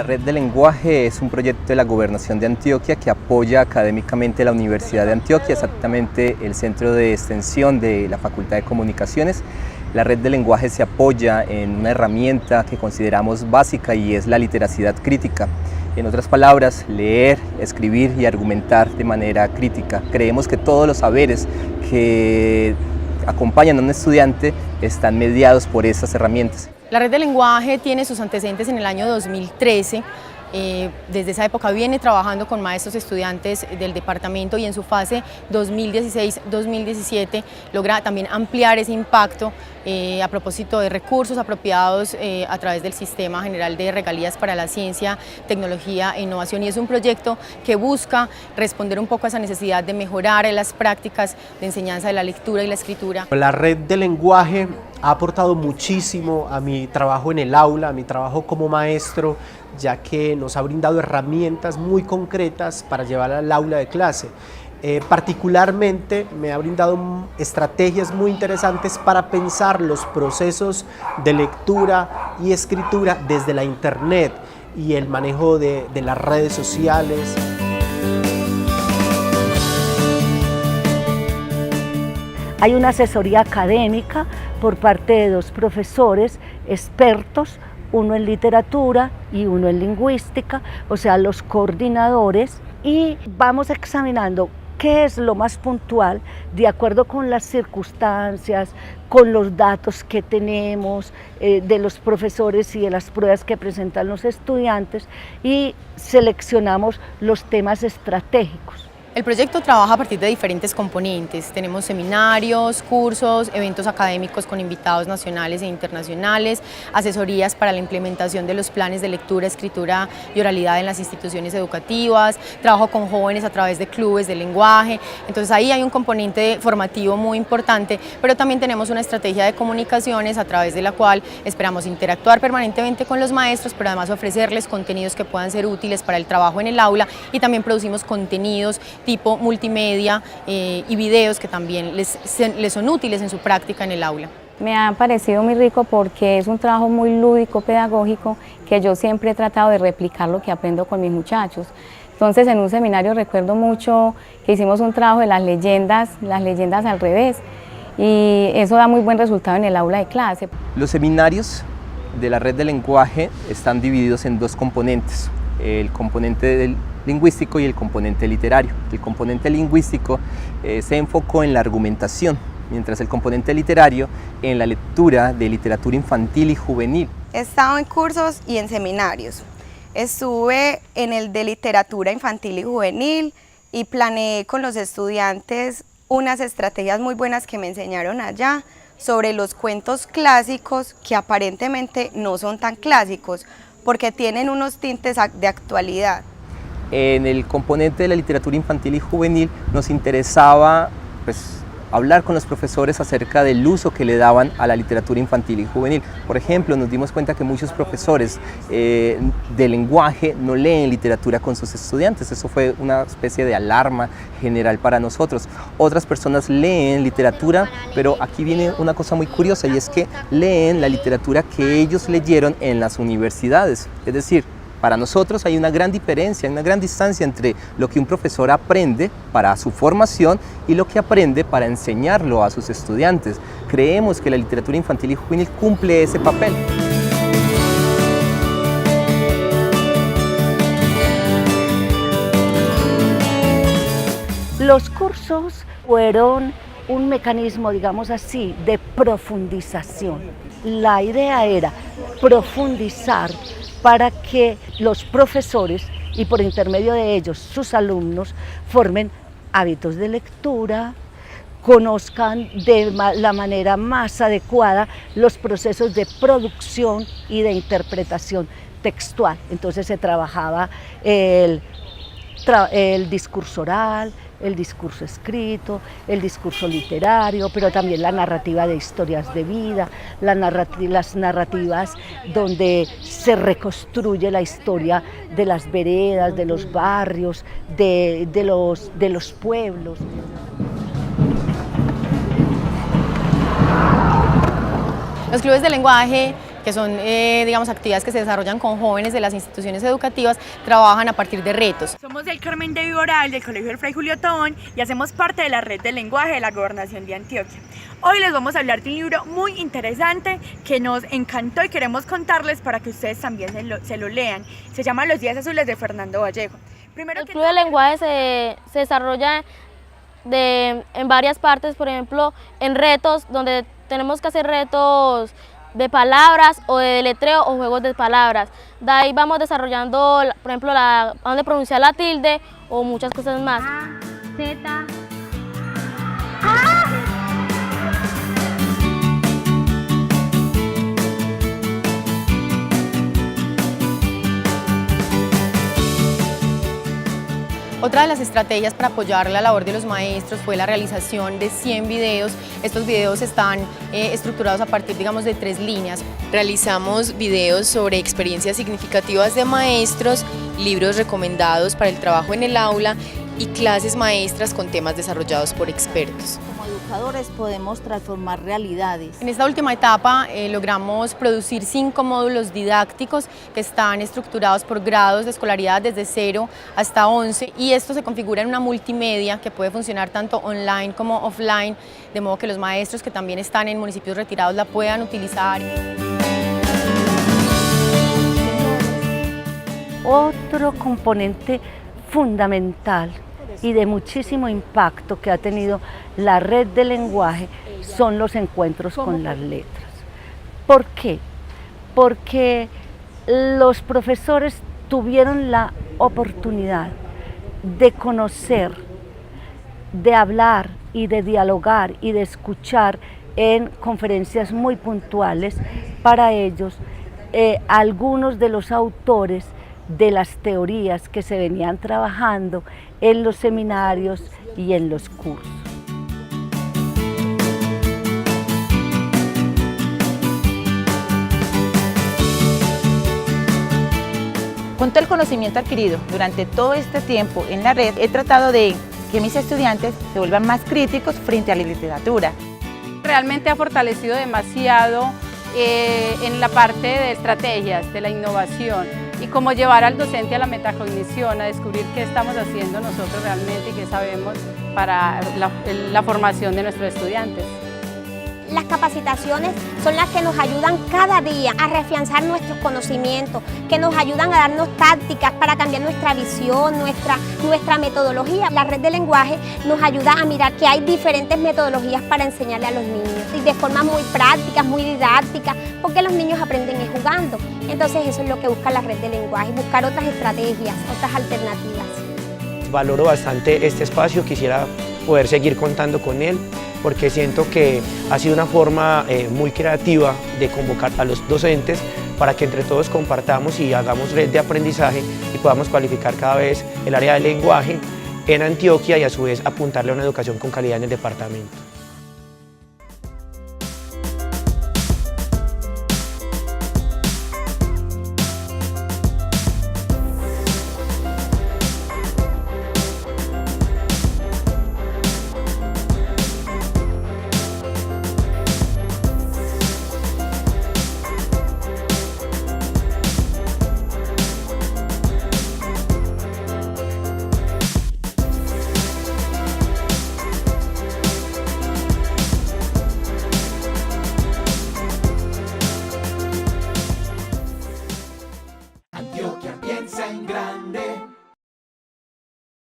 La Red de Lenguaje es un proyecto de la Gobernación de Antioquia que apoya académicamente la Universidad de Antioquia, exactamente el centro de extensión de la Facultad de Comunicaciones. La Red de Lenguaje se apoya en una herramienta que consideramos básica y es la literacidad crítica. En otras palabras, leer, escribir y argumentar de manera crítica. Creemos que todos los saberes que acompañan a un estudiante están mediados por esas herramientas. La Red de Lenguaje tiene sus antecedentes en el año 2013. Desde esa época viene trabajando con maestros estudiantes del departamento y en su fase 2016-2017 logra también ampliar ese impacto a propósito de recursos apropiados a través del Sistema General de Regalías para la Ciencia, Tecnología e Innovación, y es un proyecto que busca responder un poco a esa necesidad de mejorar las prácticas de enseñanza de la lectura y la escritura. La Red de Lenguaje ha aportado muchísimo a mi trabajo en el aula, a mi trabajo como maestro, ya que nos ha brindado herramientas muy concretas para llevar al aula de clase. Particularmente me ha brindado estrategias muy interesantes para pensar los procesos de lectura y escritura desde la internet y el manejo de las redes sociales. Hay una asesoría académica por parte de dos profesores expertos, uno en literatura y uno en lingüística, o sea, los coordinadores, y vamos examinando qué es lo más puntual de acuerdo con las circunstancias, con los datos que tenemos de los profesores y de las pruebas que presentan los estudiantes, y seleccionamos los temas estratégicos. El proyecto trabaja a partir de diferentes componentes. Tenemos seminarios, cursos, eventos académicos con invitados nacionales e internacionales, asesorías para la implementación de los planes de lectura, escritura y oralidad en las instituciones educativas, trabajo con jóvenes a través de clubes de lenguaje. Entonces ahí hay un componente formativo muy importante, pero también tenemos una estrategia de comunicaciones a través de la cual esperamos interactuar permanentemente con los maestros, pero además ofrecerles contenidos que puedan ser útiles para el trabajo en el aula, y también producimos contenidos tipo multimedia y videos que también les son útiles en su práctica en el aula. Me ha parecido muy rico porque es un trabajo muy lúdico, pedagógico, que yo siempre he tratado de replicar lo que aprendo con mis muchachos. Entonces, en un seminario recuerdo mucho que hicimos un trabajo de las leyendas al revés, y eso da muy buen resultado en el aula de clase. Los seminarios de la Red de Lenguaje están divididos en dos componentes: el componente lingüístico y el componente literario. El componente lingüístico se enfocó en la argumentación, mientras el componente literario en la lectura de literatura infantil y juvenil. He estado en cursos y en seminarios. Estuve en el de literatura infantil y juvenil y planeé con los estudiantes unas estrategias muy buenas que me enseñaron allá sobre los cuentos clásicos, que aparentemente no son tan clásicos porque tienen unos tintes de actualidad. En el componente de la literatura infantil y juvenil nos interesaba hablar con los profesores acerca del uso que le daban a la literatura infantil y juvenil. Por ejemplo, nos dimos cuenta que muchos profesores de lenguaje no leen literatura con sus estudiantes. Eso fue una especie de alarma general para nosotros. Otras personas leen literatura, pero aquí viene una cosa muy curiosa, y es que leen la literatura que ellos leyeron en las universidades. Es decir, para nosotros hay una gran diferencia, una gran distancia entre lo que un profesor aprende para su formación y lo que aprende para enseñarlo a sus estudiantes. Creemos que la literatura infantil y juvenil cumple ese papel. Los cursos fueron un mecanismo, digamos así, de profundización. La idea era profundizar para que los profesores, y por intermedio de ellos sus alumnos, formen hábitos de lectura, conozcan de la manera más adecuada los procesos de producción y de interpretación textual. Entonces se trabajaba el discurso oral, el discurso escrito, el discurso literario, pero también la narrativa de historias de vida, las narrativas donde se reconstruye la historia de las veredas, de los barrios, de los pueblos. Los clubes de lenguaje que son digamos, actividades que se desarrollan con jóvenes de las instituciones educativas, trabajan a partir de retos. Somos del Carmen de Viboral, del Colegio del Fray Julio Tobón, y hacemos parte de la red del lenguaje de la Gobernación de Antioquia. Hoy les vamos a hablar de un libro muy interesante que nos encantó y queremos contarles para que ustedes también se lo lean. Se llama Los Días Azules de Fernando Vallejo. El Club del Lenguaje se desarrolla en varias partes, por ejemplo, en retos, donde tenemos que hacer retos de palabras o de deletreo o juegos de palabras. De ahí vamos desarrollando, por ejemplo, dónde pronunciar la tilde o muchas cosas más. A, Z, Otra de las estrategias para apoyar la labor de los maestros fue la realización de 100 videos. Estos videos están estructurados a partir, digamos, de 3 líneas. Realizamos videos sobre experiencias significativas de maestros, libros recomendados para el trabajo en el aula y clases maestras con temas desarrollados por expertos. Como educadores podemos transformar realidades. En esta última etapa logramos producir 5 módulos didácticos que están estructurados por grados de escolaridad desde 0 hasta 11, y esto se configura en una multimedia que puede funcionar tanto online como offline, de modo que los maestros que también están en municipios retirados la puedan utilizar. Otro componente fundamental y de muchísimo impacto que ha tenido la red del lenguaje son los encuentros con las letras. ¿Por qué? Porque los profesores tuvieron la oportunidad de conocer, de hablar y de dialogar y de escuchar en conferencias muy puntuales para ellos algunos de los autores de las teorías que se venían trabajando en los seminarios y en los cursos. Con todo el conocimiento adquirido durante todo este tiempo en la red, he tratado de que mis estudiantes se vuelvan más críticos frente a la literatura. Realmente ha fortalecido demasiado en la parte de estrategias, de la innovación, y cómo llevar al docente a la metacognición, a descubrir qué estamos haciendo nosotros realmente y qué sabemos para la formación de nuestros estudiantes. Las capacitaciones son las que nos ayudan cada día a reafianzar nuestros conocimientos, que nos ayudan a darnos tácticas para cambiar nuestra visión, nuestra metodología. La red de lenguaje nos ayuda a mirar que hay diferentes metodologías para enseñarle a los niños, y de forma muy práctica, muy didáctica, porque los niños aprenden jugando. Entonces eso es lo que busca la red de lenguaje, buscar otras estrategias, otras alternativas. Valoro bastante este espacio, quisiera poder seguir contando con él, porque siento que ha sido una forma muy creativa de convocar a los docentes para que entre todos compartamos y hagamos red de aprendizaje y podamos cualificar cada vez el área del lenguaje en Antioquia y a su vez apuntarle a una educación con calidad en el departamento.